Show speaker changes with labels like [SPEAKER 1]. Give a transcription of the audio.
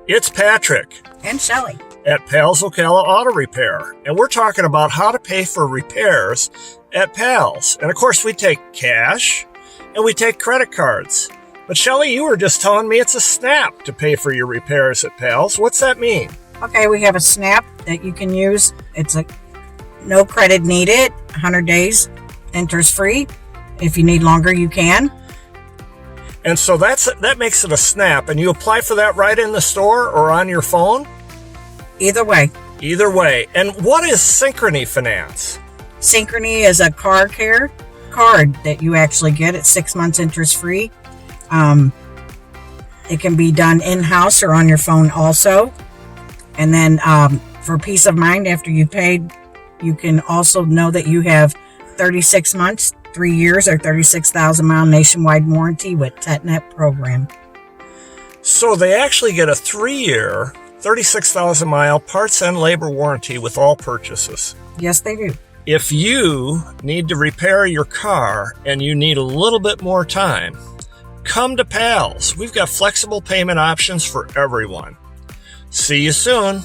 [SPEAKER 1] It's Patrick
[SPEAKER 2] And Shelley.
[SPEAKER 1] at Pals Ocala Auto Repair, and we're talking about how to pay for repairs at Pals. And of course, we take cash and we take credit cards. But Shelley, you were just telling me it's a snap to pay for your repairs at Pals. What's that mean?
[SPEAKER 2] Okay, we have a SNAP that you can use. It's a no credit needed, 100 days, interest free. If you need longer, you can.
[SPEAKER 1] And so that makes it a snap, and you apply for that right in the store or on your phone?
[SPEAKER 2] Either way.
[SPEAKER 1] Either way. And what is Synchrony Finance?
[SPEAKER 2] Synchrony is a car care card that you actually get at 6 months interest free. It can be done in-house or on your phone also. And then for peace of mind, after you paid, you can also know that you have 36 months, 3 years, or 36,000 mile nationwide warranty with TETNet program.
[SPEAKER 1] So they actually get a 3-year, 36,000 mile parts and labor warranty with all purchases.
[SPEAKER 2] Yes, they do.
[SPEAKER 1] If you need to repair your car and you need a little bit more time, come to Pals. We've got flexible payment options for everyone. See you soon.